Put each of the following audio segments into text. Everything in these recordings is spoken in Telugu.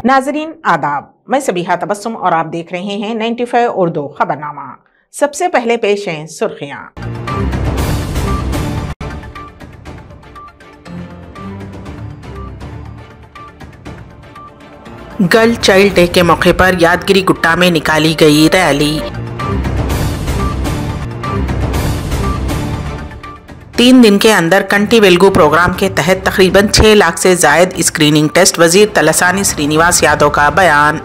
नाजरीन आदाब, मैं सबीहा तबस्सुम और आप देख रहे हैं 95 उर्दू खबरनामा। सबसे पहले पेश हैं सुर्खियां। गर्ल चाइल्ड डे के मौके पर यादगिरी गुट्टा में निकाली गई रैली। 3 दिन के अंदर कंटी वेलगू प्रोग्राम के तहत तकरीबन 6 लाख से जायद स्क्रीनिंग टेस्ट। वजीर तलसानी श्रीनिवास यादव का बयान।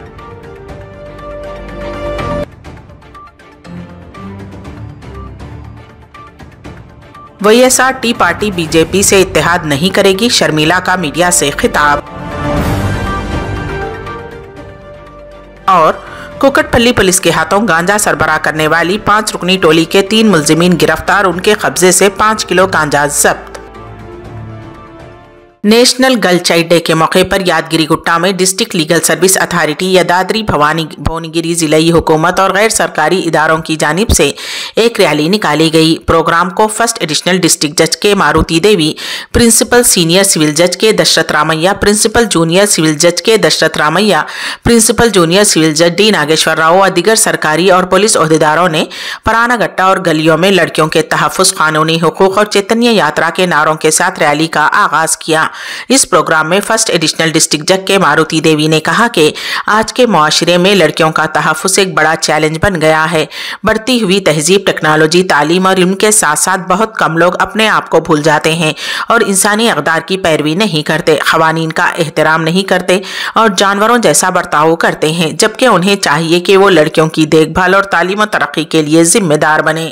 वाईएसआर टी पार्टी बीजेपी से इत्तेहाद नहीं करेगी, शर्मिला का मीडिया से खिताब। और कुकटपल्ली पुलिस के हाथों गांजा सरबराह करने वाली 5 रुकनी टोली के 3 मुलजिमीन गिरफ्तार, उनके कब्जे से 5 किलो गांजा जब्त। नेशनल गर्ल चाइल्ड डे के मौके पर यादगिरी गुट्टा में district legal service authority, Yadadri Bhuvanagiri जिलाई हुकूमत और गैर सरकारी इदारों की जानिब से एक रैली निकाली गई। प्रोग्राम को फर्स्ट एडिशनल डिस्ट्रिक्ट जज के मारुति देवी, प्रिंसिपल सीनियर सिविल जज के Dasharath Ramaiah, principal junior civil जज के Dasharath Ramaiah, principal junior civil जज डी नागेश्वर राव और दीगर सरकारी और पुलिस ओहदेदारों ने परानागट्टा और गलियों में लड़कियों के तहफ़्फ़ुज़, कानूनी हुकूक और चैतन्य यात्रा के नारों के साथ रैली का आगाज किया। इस प्रोग्राम में फर्स्ट एडिशनल डिस्ट्रिक्ट जज के मारुति देवी ने कहा कि आज के मुआशरे में लड़कियों का तहफ़्फ़ुज़ एक बड़ा चैलेंज बन गया है। बढ़ती हुई तहजीब, टेक्नोलॉजी, तालीम और इनके साथ साथ बहुत कम लोग अपने आप को भूल जाते हैं और इंसानी अक़दार की पैरवी नहीं करते, क़वानीन का एहतराम नहीं करते और जानवरों जैसा बर्ताव करते हैं, जबकि उन्हें चाहिए कि वो लड़कियों की देखभाल और तालीम और तरक्की के लिए जिम्मेदार बने।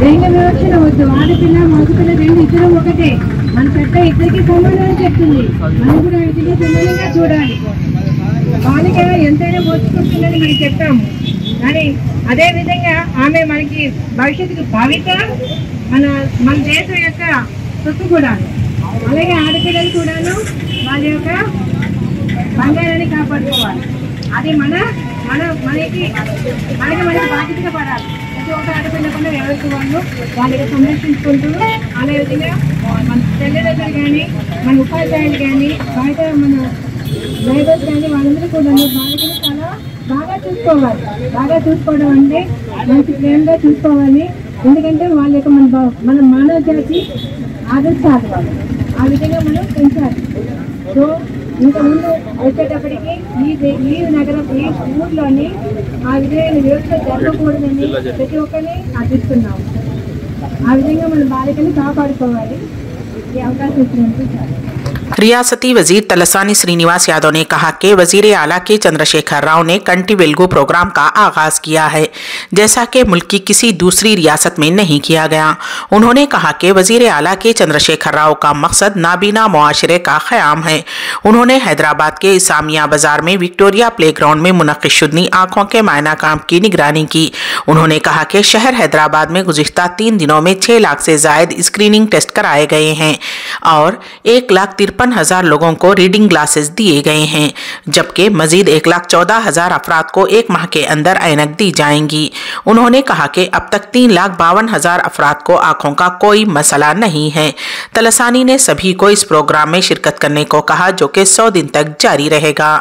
లైంగిక వివక్షణ వద్దు. ఆడపిల్ల మగపిల్ల రెండు ఇద్దరు ఒకటే. మన చట్టం ఇద్దరికి సమానం చెప్తుంది. మనం కూడా ఇద్దరిని సమానంగా చూడాలి. బాలిక ఎంతైనా పోచుకుంటుందని మనం చెప్తాము, కానీ అదే విధంగా ఆమె మనకి భవిష్యత్తుకు భావిత, మన దేశం యొక్క సొత్తు కూడా. అలాగే ఆడపిల్లలు కూడాను వాళ్ళ యొక్క బంగారాన్ని కాపాడుకోవాలి. అది మనకి బాధ్యతగా పడాలి. ప్రతి ఒక్క ఆడపిల్లకుండా ఎవరికి వాళ్ళు వాళ్ళకి సంరక్షించుకుంటూ, అదే విధంగా మన తల్లిదండ్రులు కానీ, మన ఉపాధ్యాయులు కానీ, బయట మన నైబర్స్ కానీ వాళ్ళందరూ కూడా బాలికలు చాలా బాగా చూసుకోవాలి. బాగా చూసుకోవడం అంటే మంచి ప్రేమగా చూసుకోవాలి. ఎందుకంటే వాళ్ళ యొక్క మన మానవ జాతి ఆదర్శాలు వాళ్ళు ఆ విధంగా మనం పెంచాలి. సో ఇంత ముందు వచ్చేటప్పటికి ఈ నగరం, ఈ ఊర్లోని ఆ విధమైన వ్యవస్థ జరగకూడదని ప్రతి ఒక్కరిని ఆశిస్తున్నాము. ఆ విధంగా మన బాలికలు కాపాడుకోవాలి. ఈ అవకాశం ఇచ్చినందుకు చాలా। रियासती वजीर तलसानी श्रीनिवास यादव ने कहा कि वजीर आला के चंद्रशेखर राव ने कंटी वेलगू प्रोग्राम का आगाज किया है, जैसा कि मुल्क की किसी दूसरी रियासत में नहीं किया गया। उन्होंने कहा कि वजीर आला के चंद्रशेखर राव का मकसद नाबीना मुआशरे का क़याम है। उन्होंने हैदराबाद के इसामिया बाजार में विक्टोरिया प्ले ग्राउंड में मुनक़िद आँखों के मायना काम की निगरानी की। उन्होंने कहा कि शहर हैदराबाद में गुज़िश्ता 3 दिनों में 6 लाख से जायद स्क्रीनिंग टेस्ट कराए गए हैं और 1,53,000 लोगों को रीडिंग ग्लासेस दिए गए हैं, जबकि मजीद 1,14,000 अफराद को 1 माह के अंदर ऐनक दी जाएंगी। उन्होंने कहा कि अब तक 3,52,000 अफराद को आंखों का कोई मसला नहीं है। तलसानी ने सभी को इस प्रोग्राम में शिरकत करने को कहा, जो कि 100 दिन तक जारी रहेगा।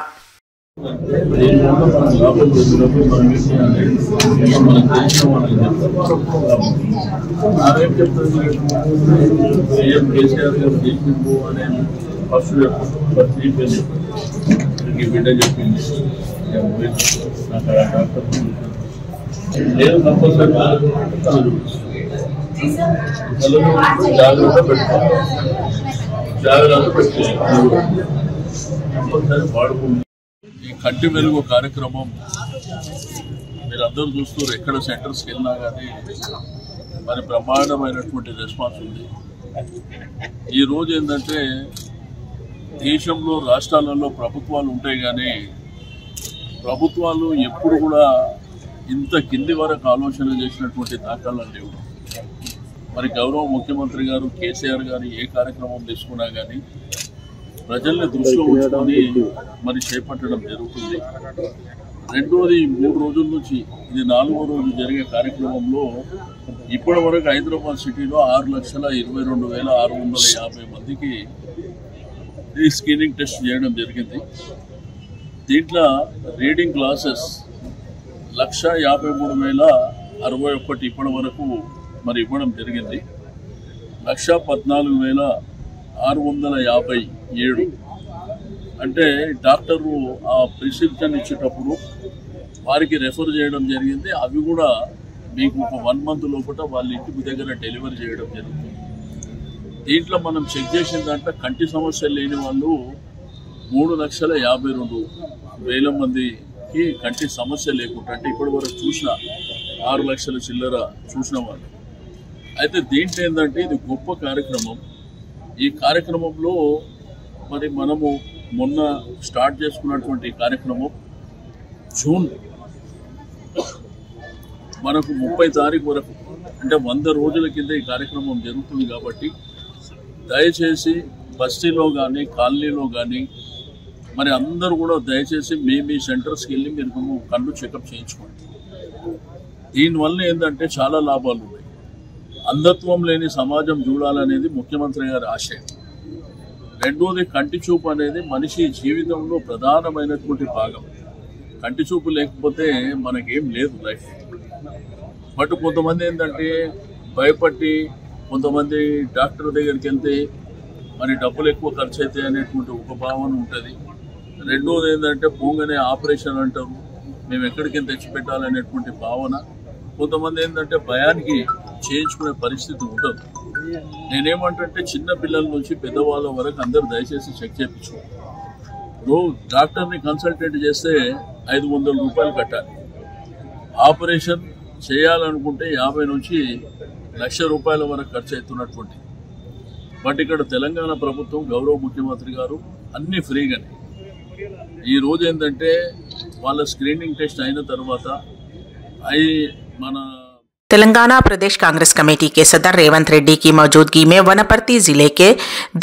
ఈ కంటి వెలుగు కార్యక్రమం మీరందరూ చూస్తారు. ఎక్కడ సెంటర్స్కి వెళ్ళినా కానీ మరి బ్రహ్మాండమైనటువంటి రెస్పాన్స్ ఉంది. ఈరోజు ఏంటంటే దేశంలో రాష్ట్రాలలో ప్రభుత్వాలు ఉంటాయి, కానీ ప్రభుత్వాలు ఎప్పుడు కూడా ఇంత కింది వరకు ఆలోచన చేసినటువంటి దాఖలాలు లేవు. మరి గౌరవ ముఖ్యమంత్రి గారు కేసీఆర్ గారు ఏ కార్యక్రమం తీసుకున్నా కానీ ప్రజల్ని దృష్టిలో ఉంచుకొని మరి చేపట్టడం జరుగుతుంది. రెండోది 3 రోజుల నుంచి ఇది 4వ రోజు జరిగే కార్యక్రమంలో ఇప్పటి వరకు హైదరాబాద్ సిటీలో 6,22,650 మందికి ఈ స్క్రీనింగ్ టెస్ట్ చేయడం జరిగింది. దీంట్లో రీడింగ్ క్లాసెస్ 1,53,061 ఇప్పటి వరకు మరి ఇవ్వడం జరిగింది. 1,14,657 అంటే డాక్టరు ఆ ప్రిస్క్రిప్షన్ ఇచ్చేటప్పుడు వారికి రెఫర్ చేయడం జరిగింది. అవి కూడా మీకు ఒక 1 మంత్ లోపల వాళ్ళ ఇంటి దగ్గర డెలివరీ చేయడం జరుగుతుంది. దీంట్లో మనం చెక్ చేసిన దాంట్లో కంటి సమస్యలు లేని వాళ్ళు 3,52,000 మందికి కంటి సమస్య లేకుండా అంటే ఇప్పటి వరకు చూసిన 6 లక్షల చిల్లర చూసిన వాళ్ళు. అయితే దీంట్లో ఏంటంటే ఇది గొప్ప కార్యక్రమం. ఈ కార్యక్రమంలో మరి మనము మొన్న స్టార్ట్ చేసుకున్నటువంటి కార్యక్రమం జూన్ మనకు 30 తారీఖు వరకు అంటే 100 రోజుల కింద ఈ కార్యక్రమం జరుగుతుంది. కాబట్టి దయచేసి బస్తీలో కానీ కాలనీలో కానీ మరి అందరూ కూడా దయచేసి మీ సెంటర్స్కి వెళ్ళి మీరు కళ్ళు చెకప్ చేయించుకోండి. దీనివల్ల ఏంటంటే చాలా లాభాలు ఉన్నాయి. అంధత్వం లేని సమాజం చూడాలనేది ముఖ్యమంత్రి గారి ఆశయం. రెండోది కంటి చూపు అనేది మనిషి జీవితంలో ప్రధానమైనటువంటి భాగం. కంటి చూపు లేకపోతే మనకేం లేదు లైఫ్. బట్ కొంతమంది ఏంటంటే భయపడి కొంతమంది డాక్టర్ దగ్గరికి వెళ్తే మరి డబ్బులు ఎక్కువ ఖర్చు అవుతాయి అనేటువంటి ఒక భావన ఉంటుంది. రెండోది ఏంటంటే పోగానే ఆపరేషన్ అంటారు, మేము ఎక్కడికి తెచ్చిపెట్టాలనేటువంటి భావన. కొంతమంది ఏంటంటే భయానికి చేయించుకునే పరిస్థితి ఉండదు. నేనేమంటే చిన్న పిల్లల నుంచి పెద్దవాళ్ళ వరకు అందరూ దయచేసి చెక్ చేయించుకోండి. డాక్టర్ని కన్సల్టెంట్ చేస్తే 500 రూపాయలు కట్టాలి. ఆపరేషన్ చేయాలనుకుంటే 50 నుంచి 1,00,000 రూపాయల వరకు ఖర్చు అవుతున్నటువంటి. బట్ ఇక్కడ తెలంగాణ ప్రభుత్వం గౌరవ ముఖ్యమంత్రి గారు అన్ని ఫ్రీగానే. ఈ రోజు ఏంటంటే వాళ్ళ స్క్రీనింగ్ టెస్ట్ అయిన తర్వాత మన तेलंगाना प्रदेश कांग्रेस कमेटी के सदर रेवंत रेड्डी की मौजूदगी में वनपर्ती जिले के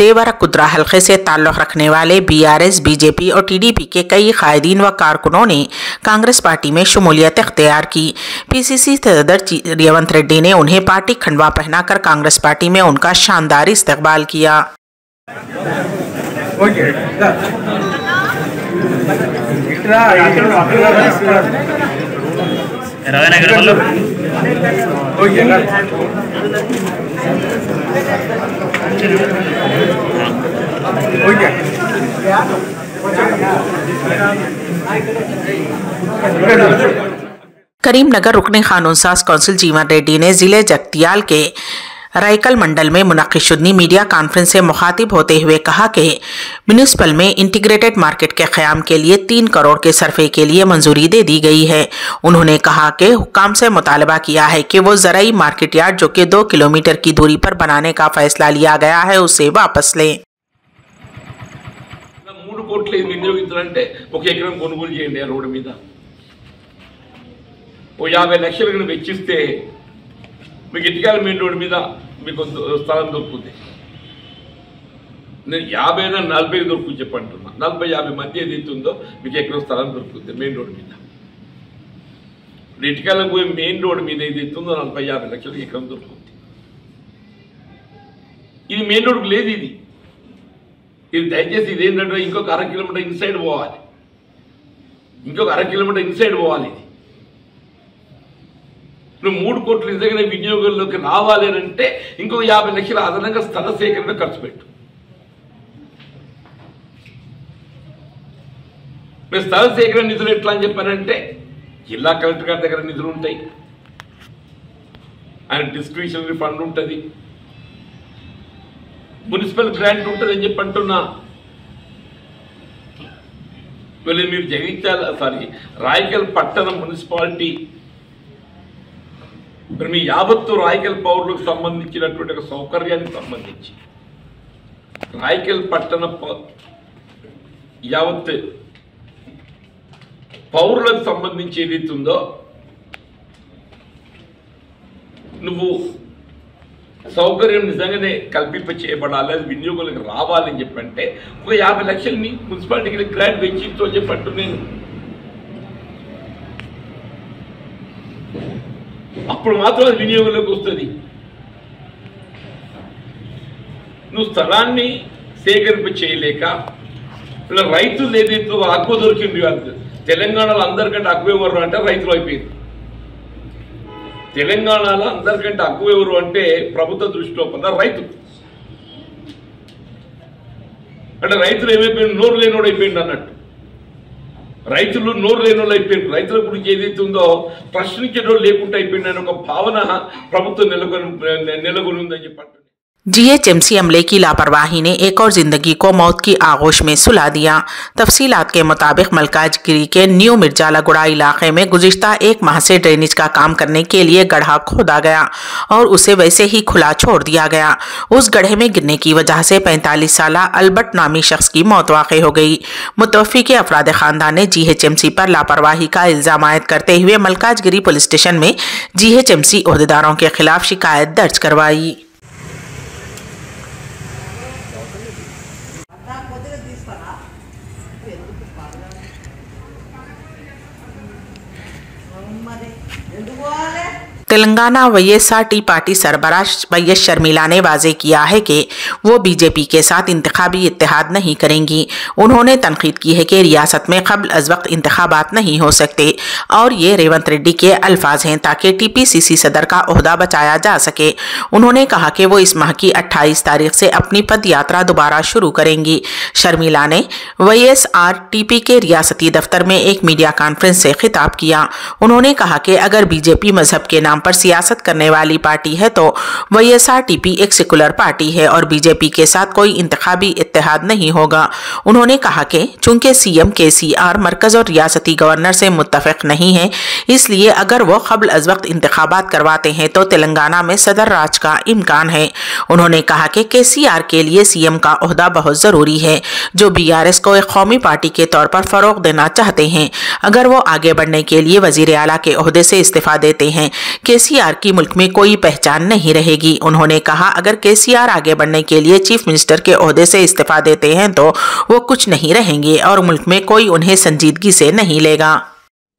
देवरा कुद्रा हल्के से ताल्लुक़ रखने वाले बीआरएस, बीजेपी और टीडीपी के कई कायदीन व कारकुनों ने कांग्रेस पार्टी में शमूलियत इख्तियार की। पीसीसी सदर रेवंत रेड्डी ने उन्हें पार्टी खंडवा पहनाकर कांग्रेस पार्टी में उनका शानदार इस्तकबाल किया। करीमनगर रुकने कानून साज कौंसिल जीवन रेड्डी ने जिले जगतियाल के रायकल मंडल में मुनक़िद मीडिया कॉन्फ्रेंस से मुखातिब होते हुए कहा कि म्यूनिसिपल में इंटीग्रेटेड मार्केट के क़याम के लिए 3 करोड़ के सर्वे के लिए मंजूरी दे दी गई है। उन्होंने कहा कि हुक्काम से मुतालबा किया है कि वो ज़राई मार्केट यार्ड जो कि 2 किलोमीटर की दूरी पर बनाने का फैसला लिया गया है उसे वापस लें। 3 కోట్లు వినియోగించాలంటే 1 ఎకరం కొనుగోలు చేయండి రోడ్డు మీద. ఓ 50 లక్షలు వెచ్చిస్తే మీకు ఇటుకల మెయిన్ రోడ్డు మీద మీకు స్థలం దొరుకుతుంది. నేను 50 40 దొరుకుతుంది చెప్పంటున్నా. 40-50 మధ్య ఏదైతే ఉందో మీకు ఎక్కడో స్థలం దొరుకుతుంది మెయిన్ రోడ్డు మీద. ఇటుకలకు మెయిన్ రోడ్డు మీద ఏదైతే ఉందో 40-50 లక్షలకి ఎకరం దొరుకుతుంది. ఇది మెయిన్ రోడ్డుకు లేదు. ఇది దయచేసి ఇదేంటంటే ఇంకొక 1/2 కిలోమీటర్ ఇన్సైడ్ పోవాలి. ఇంకొక 1/2 కిలోమీటర్ ఇన్సైడ్ పోవాలి. ఇది నువ్వు 3 కోట్ల నిజంగానే వినియోగంలోకి రావాలి అంటే ఇంకో 50 లక్షల అదనంగా స్థల సేకరణ ఖర్చు పెట్టు. మీరు స్థల సేకరణ నిధులు ఎట్లా అని చెప్పారంటే జిల్లా కలెక్టర్ గారి దగ్గర నిధులు ఉంటాయి, ఆయన డిస్క్రిప్షనరీ ఫండ్ ఉంటుంది, మున్సిపల్ గ్రాంట్ ఉంటుంది అని చెప్పి అంటున్నా. మళ్ళీ మీరు రాయకల్ పట్టణ మున్సిపాలిటీ మరి మీ యావత్తు రాయకల్ పౌరులకు సంబంధించినటువంటి ఒక సౌకర్యానికి సంబంధించి రాయకల్ పట్టణ యావత్ పౌరులకు సంబంధించి ఏదైతే ఉందో నువ్వు సౌకర్యం నిజంగానే కల్పింప చేయబడాలి, అది వినియోగాలకు రావాలని చెప్పంటే ఒక 50 లక్షలని మున్సిపాలిటీకి గ్రాంట్ వెచ్చించో చెప్పట్టు. నేను అప్పుడు మాత్రం అది వినియోగంలోకి వస్తుంది. నువ్వు స్థలాన్ని సేకరింప చేయలేక ఇలా రైతులు ఏదైతే హక్కు దొరికింది కాదు. తెలంగాణలో అందరికంటే హక్కు ఎవరు అంటే రైతులు అయిపోయింది. తెలంగాణలో అందరికంటే హక్కు ఎవరు అంటే ప్రభుత్వ దృష్టిలో పడ్డ రైతు. అంటే రైతులు ఏమైపోయింది, నోరు లేనోడు అయిపోయింది అన్నట్టు. రైతులు నోరు లేనోళ్ళు అయిపోయింది. రైతుల గురించి ఏదైతే ఉందో ప్రశ్నించేటోళ్ళు లేకుండా అయిపోయింది అని ఒక భావన ప్రభుత్వం నెలకొని ఉందని చెప్పండి. जीएचएमसी अमले की लापरवाही ने एक और जिंदगी को मौत की आगोश में सुला दिया। तफसीलात के मुताबिक मलकाजगिरी के न्यू मिर्जालागुड़ा इलाके में गुज़िश्ता एक माह से ड्रेनेज का काम करने के लिए गड्ढा खोदा गया और उसे वैसे ही खुला छोड़ दिया गया। उस गड्ढे में गिरने की वजह से 45 साल अल्बर्ट नामी शख्स की मौत वाक़ई हो गई। मुतवफ़ी के अफराद ख़ानदान ने जीएचएमसी पर लापरवाही का इल्ज़ाम आयद करते हुए मलकाजगिरी पुलिस स्टेशन में जीएचएमसी ओहदेदारों के खिलाफ शिकायत दर्ज करवाई। तेलंगाना वाईएसआर पार्टी सरबराह वाईएस शर्मिला ने वाजे किया है कि वो बीजेपी के साथ इंतखाबी इत्तेहाद नहीं करेंगी। उन्होंने तनकीद की है कि रियासत में क़ब्ल अज़ वक्त इंतखाबात नहीं हो सकते और ये रेवंत रेड्डी के अल्फाज हैं ताकि टीपीसीसी सदर का ओहदा बचाया जा सके। उन्होंने कहा कि वो इस माह की 28 तारीख से अपनी पद यात्रा दोबारा शुरू करेंगी। शर्मिला ने वाईएसआरटीपी के रियासती दफ्तर में एक मीडिया कॉन्फ्रेंस से खिताब किया। उन्होंने कहा कि अगर बीजेपी मजहब के नाम पर सियासत करने वाली पार्टी है तो वाईएसआरटीपी एक सेकुलर पार्टी है और बीजेपी के साथ कोई इंतखाबी इत्तेहाद नहीं होगा। उन्होंने कहा कि चूंकि सीएम केसीआर मरकज और रियासती गवर्नर से मुत्तफिक नहीं है, इसलिए अगर वो क़ब्ल अज़ वक्त इंतखाबात करवाते हैं तो तेलंगाना में सदर राज का इम्कान है। उन्होंने कहा कि केसीआर के लिए सीएम का ओहदा बहुत ज़रूरी है, जो बीआरएस को एक कौमी पार्टी के तौर पर फ़रोग़ देना चाहते हैं। अगर वो आगे बढ़ने के लिए वज़ीर आला के ओहदे से इस्तीफ़ा देते हैं, केसीआर की मुल्क में कोई पहचान नहीं रहेगी। उन्होंने कहा अगर केसीआर आगे बढ़ने के लिए चीफ मिनिस्टर के ओहदे से इस्तीफा देते हैं तो वो कुछ नहीं रहेंगे और मुल्क में कोई उन्हें संजीदगी से नहीं लेगा।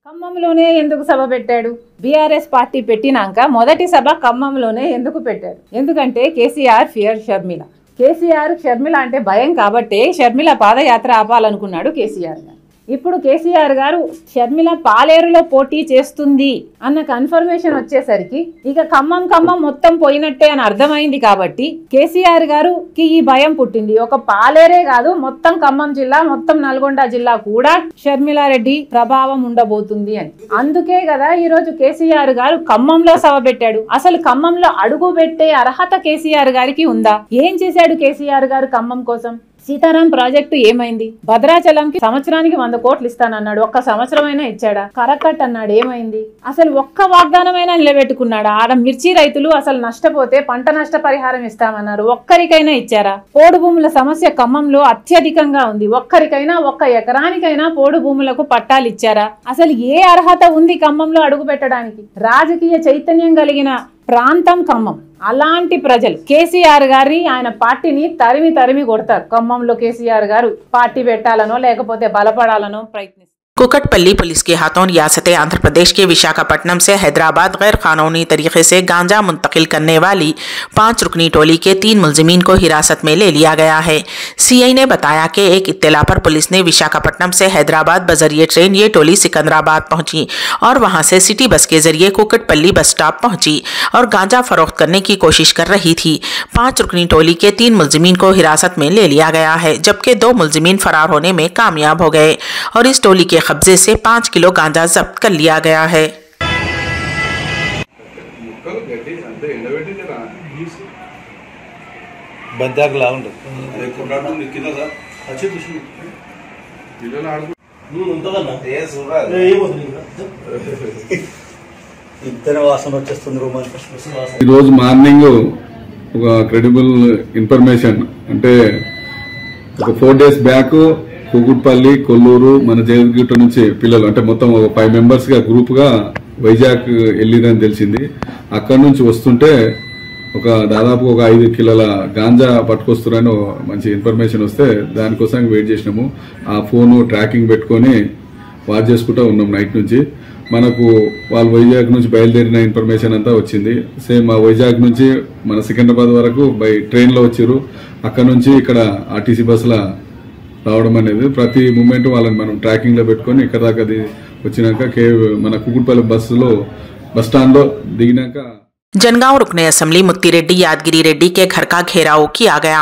ఖమ్మంలోనే ఎందుకు సభ పెట్టాడు? బీఆర్ఎస్ పార్టీ పెట్టినాక మొదటి సభ ఖమ్మంలోనే ఎందుకు పెట్టాడు? ఎందుకంటే కేసీఆర్ ఫియర్ షర్మిల. కేసీఆర్ షర్మిల అంటే భయం కాబట్టి షర్మిల పాదయాత్ర ఆపాలనుకున్నాడు కేసీఆర్ గారు. ఇప్పుడు కేసీఆర్ గారు షర్మిల పాలేరులో పోటీ చేస్తుంది అన్న కన్ఫర్మేషన్ వచ్చేసరికి ఇక ఖమ్మం మొత్తం పోయినట్టే అని అర్థమైంది కాబట్టి కేసీఆర్ గారుకి ఈ భయం పుట్టింది. ఒక పాలేరే కాదు, మొత్తం ఖమ్మం జిల్లా, మొత్తం నల్గొండ జిల్లా కూడా షర్మిలారెడ్డి ప్రభావం ఉండబోతుంది అని. అందుకే కదా ఈరోజు కేసీఆర్ గారు ఖమ్మంలో సభ పెట్టాడు. అసలు ఖమ్మంలో అడుగు పెట్టే అర్హత కేసీఆర్ గారికి ఉందా? ఏం చేశాడు కేసీఆర్ గారు ఖమ్మం కోసం? సీతారాం ప్రాజెక్టు ఏమైంది? భద్రాచలంకి సంవత్సరానికి 100 కోట్లు ఇస్తానన్నాడు, ఒక్క సంవత్సరమైనా ఇచ్చాడా? కరకట్ అన్నాడు, ఏమైంది? అసలు ఒక్క వాగ్దానమైనా నిలబెట్టుకున్నాడా? ఆడ మిర్చి రైతులు అసలు నష్టపోతే పంట నష్ట పరిహారం ఇస్తామన్నారు, ఒక్కరికైనా ఇచ్చారా? పోడు భూముల సమస్య ఖమ్మంలో అత్యధికంగా ఉంది, ఒక్కరికైనా ఒక్క ఎకరానికైనా పోడు భూములకు పట్టాలు ఇచ్చారా? అసలు ఏ అర్హత ఉంది ఖమ్మంలో అడుగు పెట్టడానికి? రాజకీయ చైతన్యం కలిగిన ప్రాంతం ఖమ్మం. అలాంటి ప్రజలు కేసీఆర్ గారిని, ఆయన పార్టీని తరిమి కొడతారు. ఖమ్మంలో కేసీఆర్ గారు పార్టీ పెట్టాలనో లేకపోతే బలపడాలనో ప్రయత్నిస్తారు. कुकटपल्ली पुलिस के हाथों रियासत आंध्र प्रदेश के विशाखापट्टनम से हैदराबाद गैर कानूनी तरीके से गांजा मुंतकिल करने वाली 5 रुकनी टोली के 3 मुलजिमीन को हिरासत में ले लिया गया है। सीआई ने बताया कि एक इत्तला पर पुलिस ने विशाखापट्टनम से हैदराबाद बजरिए ट्रेन ये टोली सिकंदराबाद पहुंची और वहां से सिटी बस के जरिए कुकटपल्ली बस स्टॉप पहुंची और गांजा फरोख्त करने की कोशिश कर रही थी। 5 रुकनी टोली के 3 मुलजिमीन को हिरासत में ले लिया गया है, जबकि 2 मुलजिमीन फरार होने में कामयाब हो गए और इस टोली के कब्जे से 5 किलो गांजा जब्त कर लिया गया है। మార్నింగ్ ఒక క్రెడిబుల్ ఇన్ఫర్మేషన్ అంటే ఒక 4 days బ్యాక్ కూకుట్పల్లి, కొల్లూరు, మన జయగిట్ట నుంచి పిల్లలు అంటే మొత్తం ఒక 5 members గా గ్రూప్ గా వైజాగ్ వెళ్ళిందని తెలిసింది. అక్కడి నుంచి వస్తుంటే దాదాపు ఒక 5 కిలోల గాంజా పట్టుకొస్తున్నారని మంచి ఇన్ఫర్మేషన్ వస్తే దానికోసం వెయిట్ చేసినాము. ఆ ఫోన్ ట్రాకింగ్ పెట్టుకొని వాచ్ చేసుకుంటూ ఉన్నాం నైట్ నుంచి. మనకు వాళ్ళు వైజాగ్ నుంచి బయలుదేరిన ఇన్ఫర్మేషన్ అంతా వచ్చింది. సేమ్ ఆ వైజాగ్ నుంచి మన సికింద్రాబాద్ వరకు బై ట్రైన్లో వచ్చారు. అక్కడ నుంచి ఇక్కడ ఆర్టీసీ బస్సుల రావడం అనేది ప్రతి మూమెంట్ వాళ్ళని మనం ట్రాకింగ్లో పెట్టుకొని ఇక్కడ దాకా వచ్చినాక మన కుకుట్పల్లి బస్సులో బస్ స్టాండ్లో దిగినాక जनगांव रुकने असेंबली मुत्ती रेड्डी यादगिरी रेड्डी के घर का घेराव किया गया।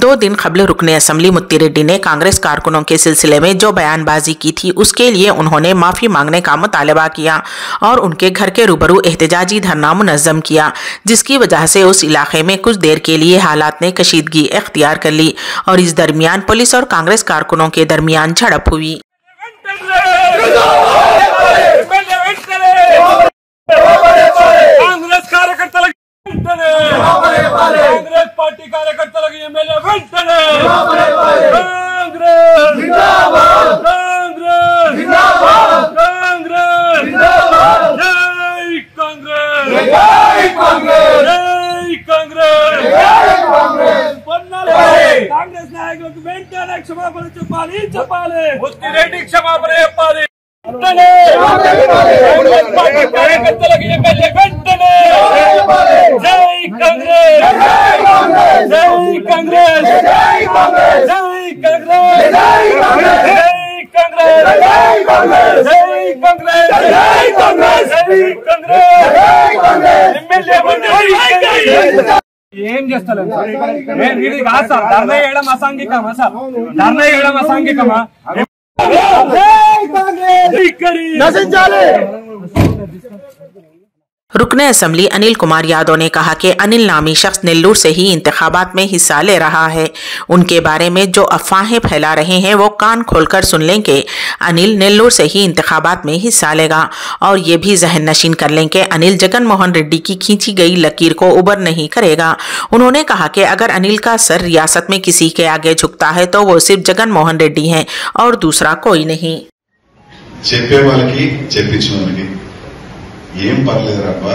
2 दिन कबल रुकने असेंबली मुत्ती रेड्डी ने कांग्रेस कारकुनों के सिलसिले में जो बयानबाजी की थी उसके लिए उन्होंने माफी मांगने का मुतालबा किया और उनके घर के रूबरू एहतजाजी धरना मुनज़्ज़म किया, जिसकी वजह से उस इलाके में कुछ देर के लिए हालात ने कशीदगी इख्तियार कर ली और इस दरमियान पुलिस और कांग्रेस कारकुनों के दरमियान झड़प हुई। కాంగ్రెస్ కార్యకర్తలకు వెంటనే కాంగ్రెస్ పార్టీ కార్యకర్తలకు ఎమ్మెల్యే వెంటనే కాంగ్రెస్ జిందాబాద్ కాంగ్రెస్ జిందాబాద్ కాంగ్రెస్ జిందాబాద్ జై కాంగ్రెస్ జై కాంగ్రెస్ జై కాంగ్రెస్ జై కాంగ్రెస్ కాంగ్రెస్ నాయకులకు వెంటనే క్షమాపణ చెప్పాలి ముత్తిరెడ్డి క్షమాపణ చెప్పాలి కార్యకర్తలకు ఎమ్మెల్యే వెంటనే జై కాంగ్రెస్ జై కాంగ్రెస్ జై కాంగ్రెస్ జై కాంగ్రెస్ జై కాంగ్రెస్ జై కాంగ్రెస్ జై కాంగ్రెస్ జై కాంగ్రెస్ జై కాంగ్రెస్ ఎమ్మెల్యే వెంటనే ఏం చేస్తలేదు ఇది కాదు సార్. ధర్నా చేయడం అసాంఘికమా సార్? ధర్నా చేయడం అసాంఘికమా? रुकने असेंबली अनिल कुमार यादव ने कहा कि अनिल नामी शख्स नेल्लूर से ही इंतखाबात में हिस्सा ले रहा है। उनके बारे में जो अफवाहें फैला रहे हैं वो कान खोलकर सुन लें कि अनिल नेल्लूर से ही इंतखाबात में हिस्सा लेगा और ये भी जहन नशीन कर लें कि अनिल जगन मोहन रेड्डी की खींची गई लकीर को उबर नहीं करेगा। उन्होंने कहा कि अगर अनिल का सर रियासत में किसी के आगे झुकता है तो वो सिर्फ जगन मोहन रेड्डी हैं और दूसरा कोई नहीं। చెప్పే వాళ్ళకి చెప్పించిన వాళ్ళకి ఏం పర్లేదురబ్బా,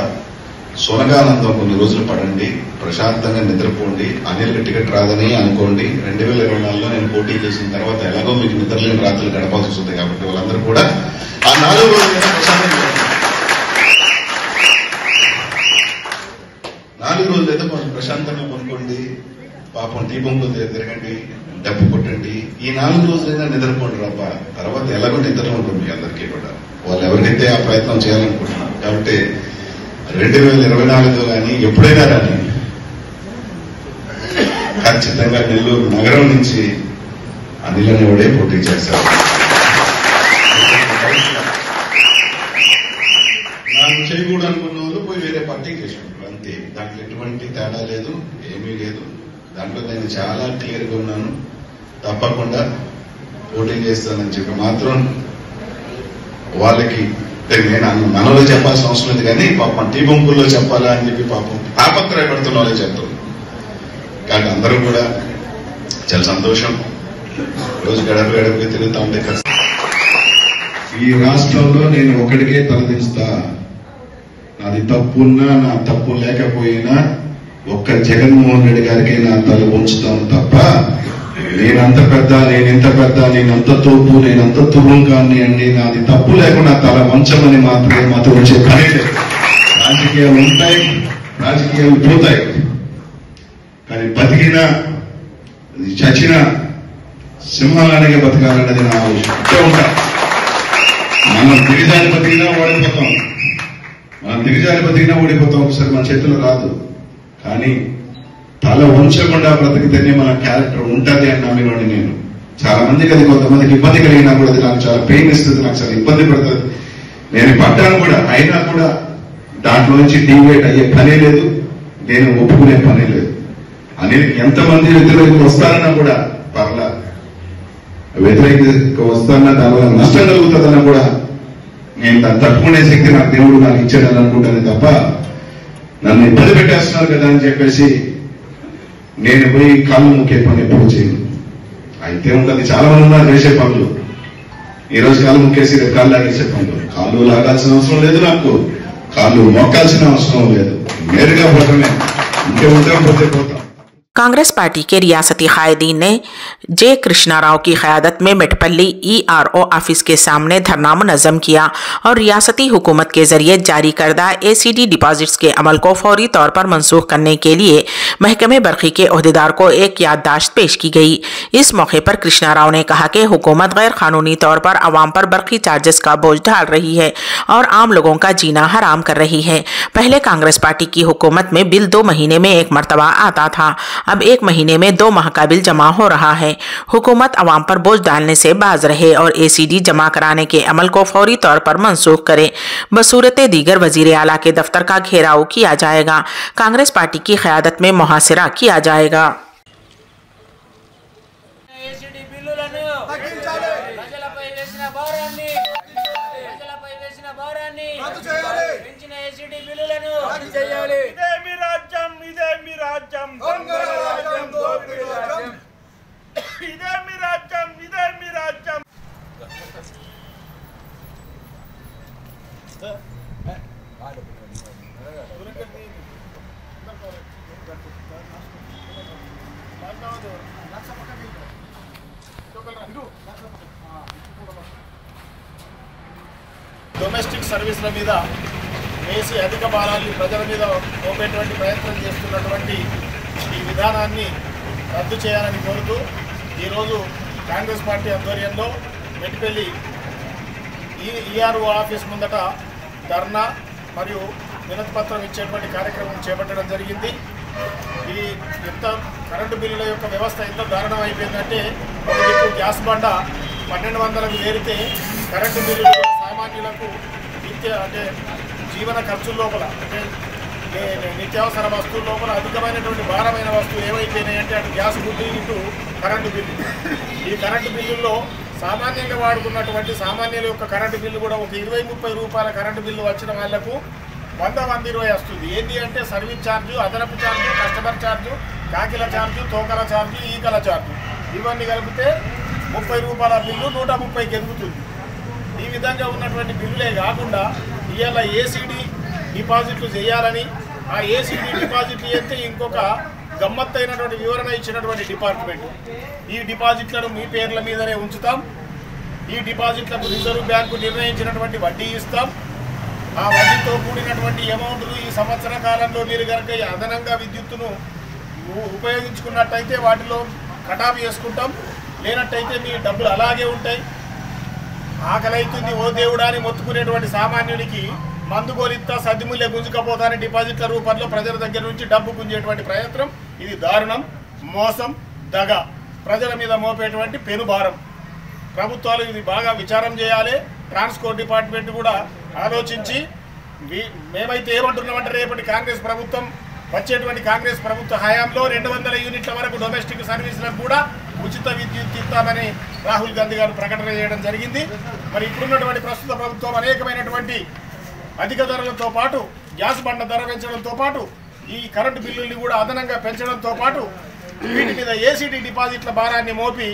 సోనగానందం కొన్ని రోజులు పడండి, ప్రశాంతంగా నిద్రపోండి, అనిల్కి టికెట్ రాదని అనుకోండి. 2024లో నేను పోటీ చేసిన తర్వాత ఎలాగో మీకు నిద్రలేని రాత్రులు గడపాల్సి వస్తుంది కాబట్టి వాళ్ళందరూ కూడా ఆ 4 రోజులైనా ప్రశాంతంగా 4 రోజులైతే కొంచెం ప్రశాంతంగా కొనుక్కోండి, పాపం టీ బొమ్మలు తిరగండి, డబ్బు కొట్టండి. ఈ 4 రోజులైనా నిద్రపోండి రబ్బా. తర్వాత ఎలాగో నిద్రలో ఉంటుంది మీ అందరికీ కూడా, వాళ్ళు ఎవరికైతే ఆ ప్రయత్నం చేయాలనుకుంటున్నారు. కాబట్టి 2024 కానీ ఎప్పుడైనా కానీ ఖచ్చితంగా నెల్లూరు నగరం నుంచి అనిల్ అనేవాడే పోటీ చేశారు. నాకు చేయకూడదు అనుకున్న వాళ్ళు పోయి వేరే పార్టీకి చేసినప్పుడు అంతే. దాంట్లో ఎటువంటి తేడా లేదు, ఏమీ లేదు. దాంట్లో నేను చాలా క్లియర్గా ఉన్నాను. తప్పకుండా పోటీ చేస్తానని చెప్పి మాత్రం వాళ్ళకి నేను మనలో చెప్పాల్సిన అవసరం లేదు, కానీ పాపం టీ బొంకుల్లో చెప్పాలా అని చెప్పి పాపం తాపత్రయపడుతున్న వాళ్ళే చెప్తారు. కాబట్టి అందరూ కూడా చాలా సంతోషం. రోజు గడపకి తిరుగుతూ ఉంటే ఈ రాష్ట్రంలో నేను ఒకటికే తలదించుతా. నాది తప్పున్నా నా తప్పు లేకపోయినా ఒక్క జగన్మోహన్ రెడ్డి గారికి నా తల ఉంచుతాను తప్ప నేనంత పెద్ద, నేనెంత పెద్ద, నేనంత తోపు, నేనంత తురుంకాన్ని అండి, నాది తప్పు లేకుండా తల వంచమని మాత్రమే మాతో వచ్చే పని లేదు. రాజకీయాలు ఉంటాయి, రాజకీయాలు పోతాయి, కానీ బతికినా చచ్చినా సింహాలనే బతకాలన్నది నా ఆలోచన ఉంటా. మనం దిగజారి బతికినా ఓడిపోతాం, ఒకసారి మన చేతిలో రాదు. కానీ తల ఉంచకుండా బ్రతికితేనే మన క్యారెక్టర్ ఉంటుంది అని నమ్మినోడి నేను. చాలా మందికి అది కొంతమందికి ఇబ్బంది కలిగినా కూడా అది నాకు చాలా పెయిన్ ఇస్తుంది, నాకు చాలా ఇబ్బంది పడుతుంది. నేను పడ్డాను కూడా, అయినా కూడా దాంట్లో నుంచి డీవేట్ అయ్యే పనే లేదు, నేను ఒప్పుకునే పనే లేదు. అనేది ఎంతమంది వ్యతిరేకత వస్తారన్నా కూడా పర్లా, వ్యతిరేకత వస్తారన్నా దానివల్ల నష్టం కలుగుతుందన్నా కూడా నేను దాన్ని తట్టుకునే శక్తి నాకు దేవుడు నాకు ఇచ్చాడని అనుకుంటాను తప్ప నన్ను ఇబ్బంది పెట్టేస్తున్నారు కదా అని చెప్పేసి నేను పోయి కాళ్ళు ముక్కే పని ఎప్పుడు చేయను. అయితే ఉంటుంది, చాలా మంది ఉన్నారు చేసే పనులు. ఈ రోజు కాళ్ళు ముక్కేసి రేపు కాళ్ళు లాగేసే పనులు. కాళ్ళు లాగాల్సిన అవసరం లేదు, నాకు కాళ్ళు మొక్కాల్సిన అవసరం లేదు. నేరుగా పోవటమే, ఇంకే ఉంటాం పోతే పోతాం. कांग्रेस पार्टी के रियासती कायदीन ने जे कृष्णा राव की क़यादत में मेटपल्ली ERO ऑफिस के सामने धरना मुनज़्ज़म किया और रियासती हुकूमत के जरिए जारी करदा ACD डिपॉजिट्स के अमल को फौरी तौर पर मनसूख करने के लिए महकमे बरक़ी के ओहदेदार को एक याददाश्त पेश की गई। इस मौके पर कृष्णा राव ने कहा कि हुकूमत गैर कानूनी तौर पर आवाम पर बरक़ी चार्जेस का बोझ डाल रही है और आम लोगों का जीना हराम कर रही है। पहले कांग्रेस पार्टी की हुकूमत में बिल 2 महीने में एक मरतबा आता था, अब 1 महीने में 2 माह का बिल जमा हो रहा है। हुकूमत आवाम पर बोझ डालने से बाज रहे और ACD जमा कराने के अमल को फौरी तौर पर मनसूख करे। बसूरत दीगर वजीर आला के दफ्तर का घेराव किया जाएगा। कांग्रेस पार्टी की क़यादत में मुहासिरा किया जाएगा। డొమెస్టిక్ సర్వీసుల మీద వేసి అధిక భారాన్ని ప్రజల మీద మోపేటువంటి ప్రయత్నం చేస్తున్నటువంటి ఈ విధానాన్ని రద్దు చేయాలని కోరుతూ ఈరోజు కాంగ్రెస్ పార్టీ ఆధ్వర్యంలో మెట్పల్లి ERO ఆఫీస్ ముందట ధర్నా మరియు వినతిపత్రం ఇచ్చేటువంటి కార్యక్రమం చేపట్టడం జరిగింది. ఈ ఎంత కరెంటు బిల్లుల యొక్క వ్యవస్థ ఎంత దారుణం అయిపోయిందంటే ఒక దిక్కు గ్యాస్ బండ 1200కు చేరితే కరెంటు బిల్లులు సామాన్యులకు అంటే జీవన ఖర్చుల లోపల అంటే నిత్యావసర వస్తువుల లోపల అధికమైనటువంటి భారమైన వస్తువులు ఏమైపోయినాయంటే అటు గ్యాస్ బిల్లు ఇటు కరెంటు బిల్లు. ఈ కరెంటు బిల్లుల్లో సామాన్యంగా వాడుకున్నటువంటి సామాన్యుల యొక్క కరెంటు బిల్లు కూడా ఒక 20-30 రూపాయల కరెంటు బిల్లు వచ్చిన వాళ్లకు 100-120 వస్తుంది. ఏంటి అంటే సర్వీస్ ఛార్జు, అదనపు ఛార్జు, కస్టమర్ ఛార్జు, కాకిల ఛార్జు, తోకల ఛార్జు, ఈకల ఛార్జు ఇవన్నీ కలిపితే 30 రూపాయల బిల్లు 130కి ఎదుగుతుంది. ఈ విధంగా ఉన్నటువంటి బిల్లులే కాకుండా ఇవాళ ACD డిపాజిట్లు చేయాలని ఆ ACD డిపాజిట్లు చేస్తే ఇంకొక గమ్మత్తైనటువంటి వివరణ ఇచ్చినటువంటి డిపార్ట్మెంట్ ఈ డిపాజిట్లను మీ పేర్ల మీదనే ఉంచుతాం, ఈ డిపాజిట్లకు రిజర్వ్ బ్యాంకు నిర్ణయించినటువంటి వడ్డీ ఇస్తాం, ఆ వడ్డీతో కూడినటువంటి అమౌంట్ను ఈ సంవత్సర కాలంలో మీరు కనుక అదనంగా విద్యుత్తును ఉపయోగించుకున్నట్టయితే వాటిలో కటాఫ్ చేసుకుంటాం, లేనట్టయితే మీ డబ్బులు అలాగే ఉంటాయి. ఆకలైతుంది ఓ దేవుడా అని మొత్తుకునేటువంటి సామాన్యునికి మందు గోలిత్తా సద్దిముల్లె గుంజుకపోతాని డిపాజిట్ల రూపంలో ప్రజల దగ్గర నుంచి డబ్బు గుంజేటువంటి ప్రయత్నం ఇది దారుణం, మోసం, దగ, ప్రజల మీద మోపేటువంటి పెనుభారం. ప్రభుత్వాలు ఇది బాగా విచారం చేయాలి. ట్రాన్స్పోర్ట్ డిపార్ట్మెంట్ కూడా ఆలోచించి మేమైతే ఏమంటున్నామంటే రేపటి కాంగ్రెస్ ప్రభుత్వం వచ్చేటువంటి కాంగ్రెస్ ప్రభుత్వ హయాంలో 200 యూనిట్ల వరకు డొమెస్టిక్ సర్వీసులకు కూడా ఉచిత విద్యుత్ ఇస్తామని రాహుల్ గాంధీ గారు ప్రకటన చేయడం జరిగింది. మరి ఇప్పుడున్నటువంటి ప్రస్తుత ప్రభుత్వం అనేకమైనటువంటి అధిక ధరలతో పాటు గ్యాస్ బండ ధర పెంచడంతో పాటు ఈ కరెంటు బిల్లుల్ని కూడా అదనంగా పెంచడంతో పాటు వీటి మీద ACD డిపాజిట్ల భారాన్ని మోపి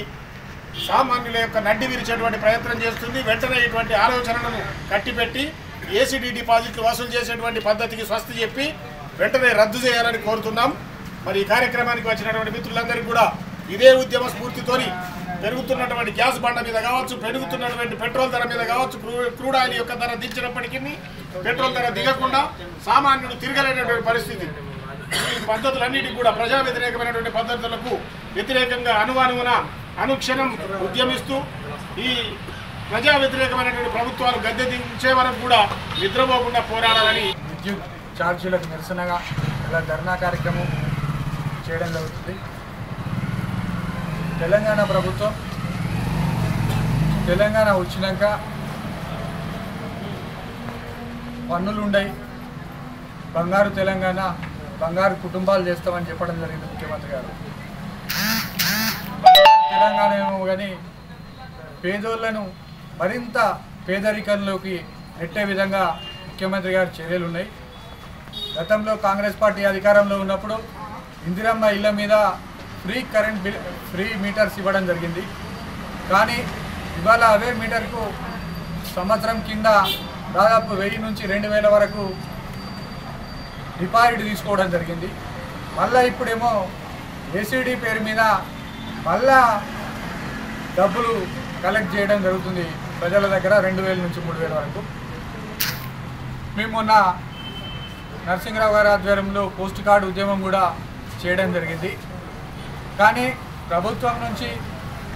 సామాన్యుల యొక్క నడ్డి విరిచేటువంటి ప్రయత్నం చేస్తుంది. వెంటనే ఇటువంటి ఆలోచనలను కట్టిపెట్టి ACD డిపాజిట్లు వసూలు చేసేటువంటి పద్ధతికి స్వస్తి చెప్పి వెంటనే రద్దు చేయాలని కోరుతున్నాం. మరి ఈ కార్యక్రమానికి వచ్చినటువంటి మిత్రులందరికీ కూడా ఇదే ఉద్యమ స్ఫూర్తితోని పెరుగుతున్నటువంటి గ్యాస్ బండ మీద కావచ్చు, పెరుగుతున్నటువంటి పెట్రోల్ ధర మీద కావచ్చు, క్రూడ్ ఆయిల్ యొక్క ధర దించినప్పటికీ పెట్రోల్ ధర దిగకుండా సామాన్యుడు తిరగలేనటువంటి పరిస్థితి. ఈ పద్ధతులన్నిటికీ కూడా ప్రజా వ్యతిరేకమైనటువంటి పద్ధతులకు వ్యతిరేకంగా అనుక్షణం ఉద్యమిస్తూ ఈ ప్రజా వ్యతిరేకమైనటువంటి ప్రభుత్వాలు గద్దె దించే వరకు కూడా నిద్రపోకుండా పోరాడాలని విద్యుత్ ఛార్జీలకు నిరసనగా ఇలా ధర్నా కార్యక్రమం చేయడం జరుగుతుంది. తెలంగాణ ప్రభుత్వం తెలంగాణ వచ్చినాక పన్నులు ఉండయి, బంగారు తెలంగాణ, బంగారు కుటుంబాలు చేస్తామని చెప్పడం జరిగింది ముఖ్యమంత్రి గారు. తెలంగాణ ఏమో కానీ పేదోళ్లను మరింత పేదరికంలోకి నెట్టే విధంగా ముఖ్యమంత్రి గారి చర్యలు ఉన్నాయి. గతంలో కాంగ్రెస్ పార్టీ అధికారంలో ఉన్నప్పుడు ఇందిరమ్మ ఇళ్ల మీద ఫ్రీ మీటర్స్ ఇవ్వడం జరిగింది. కానీ ఇవాళ అవే మీటర్కు సంవత్సరం కింద దాదాపు 1000 నుంచి 2000 వరకు డిపాజిట్ తీసుకోవడం జరిగింది. మళ్ళీ ఇప్పుడేమో ఏసీడీ పేరు మీద మళ్ళా డబ్బులు కలెక్ట్ చేయడం జరుగుతుంది ప్రజల దగ్గర 2000 నుంచి 3000 వరకు. మేము మొన్న నరసింహరావు గారి ఆధ్వర్యంలో పోస్ట్ కార్డు ఉద్యమం కూడా చేయడం జరిగింది. కానీ ప్రభుత్వం నుంచి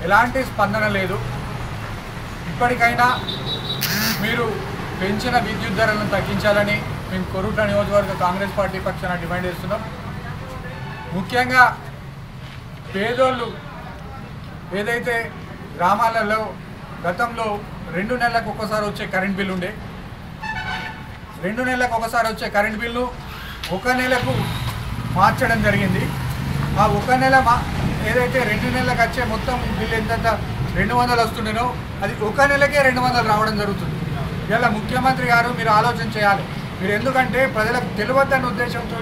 ఎలాంటి స్పందన లేదు. ఇప్పటికైనా మీరు పెంచిన విద్యుత్ ధరలను తగ్గించాలని మేము కొరుట్ల నియోజకవర్గ కాంగ్రెస్ పార్టీ పక్షాన డిమాండ్ చేస్తున్నాం. ముఖ్యంగా పేదోళ్ళు ఏదైతే గ్రామాలలో గతంలో 2 నెలలకు ఒకసారి వచ్చే కరెంట్ బిల్లు ఉండే, 2 నెలలకు ఒకసారి వచ్చే కరెంట్ బిల్లు 1 నెలకు మార్చడం జరిగింది. ఆ 1 నెల ఏదైతే 2 నెలలకు వచ్చే మొత్తం బిల్లు ఎంత 200 వస్తుండేనో అది 1 నెలకే 200 రావడం జరుగుతుంది. ఇలా ముఖ్యమంత్రి గారు మీరు ఆలోచన చేయాలి. మీరు ఎందుకంటే ప్రజలకు తెలియవద్దన్న ఉద్దేశంతో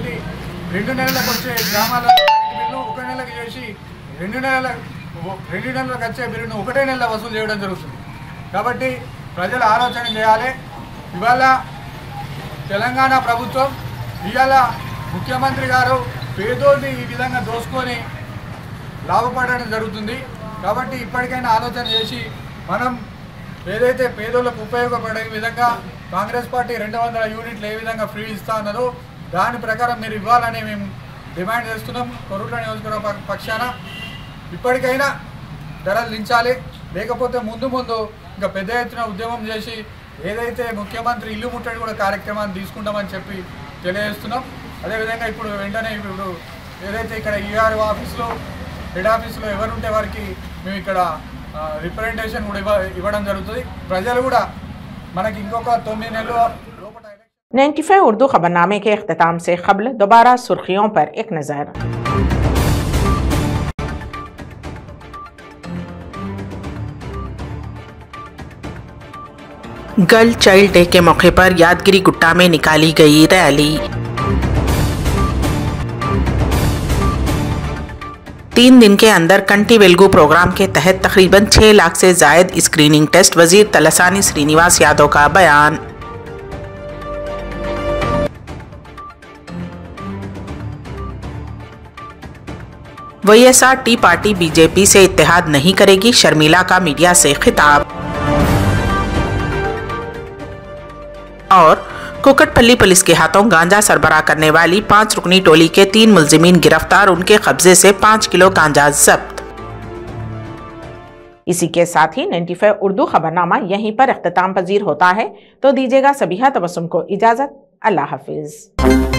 2 నెలలకు వచ్చే గ్రామాల బిల్లు 1 నెలకు చేసి 2 నెలలకు వచ్చే బిల్లును 1 నెలలో వసూలు చేయడం జరుగుతుంది. కాబట్టి ప్రజలు ఆలోచన చేయాలి. ఇవాళ తెలంగాణ ప్రభుత్వం ఇవాళ ముఖ్యమంత్రి గారు పేదోడిని ఈ విధంగా దోసుకొని లాభపడడం జరుగుతుంది. కాబట్టి ఇప్పటికైనా ఆలోచన చేసి మనం ఏదైతే పేదోళ్ళకు ఉపయోగపడే విధంగా కాంగ్రెస్ పార్టీ 200 యూనిట్లు ఏ విధంగా ఫ్రీ ఇస్తా ఉన్నదో దాని ప్రకారం మీరు ఇవ్వాలని మేము డిమాండ్ చేస్తున్నాం. కొరుట్ల నియోజకవర్గ పక్షాన ఇప్పటికైనా ధరలు దించాలి. లేకపోతే ముందు ఇంకా పెద్ద ఎత్తున ఉద్యమం చేసి ఏదైతే ముఖ్యమంత్రి ఇల్లు ముట్టడి కూడా కార్యక్రమాన్ని తీసుకుంటామని చెప్పి తెలియజేస్తున్నాం. అదేవిధంగా ఇప్పుడు వెంటనే ఇప్పుడు ఏదైతే ఇక్కడ ఈఆర్ఓ ఆఫీస్లో హెడ్ ఆఫీస్లో ఎవరుంటే వారికి మేము ఇక్కడ రిప్రజెంటేషన్ కూడా ఇవ్వడం జరుగుతుంది. ప్రజలు కూడా మనకి ఇంకొక 9 నెలలు 95 उर्दू खबरनामे के अख्ताम से क़ब्ल दोबारा सुर्खियों पर एक नज़र। गर्ल चाइल्ड डे के मौके पर यादगिरी गुट्टा में निकाली गई रैली। 3 दिन के अंदर कंटी वेलगू प्रोग्राम के तहत तकरीबन 6 लाख से जायद स्क्रीनिंग टेस्ट, वजीर तलसानी श्रीनिवास यादव का बयान। वाईएसआर टी पार्टी बीजेपी से इत्तेहाद नहीं करेगी, शर्मिला का मीडिया से खिताब। और कुकटपल्ली पुलिस के हाथों गांजा सरबराह करने वाली 5 रुकनी टोली के 3 मुलजिमीन गिरफ्तार, उनके कब्जे से 5 किलो गांजा जब्त। इसी के साथ ही 95 उर्दू खबरनामा यहीं पर इख्तिताम पजीर होता है। तो दीजिएगा सबीहा तबस्सुम को इजाजत। अल्लाह हाफिज।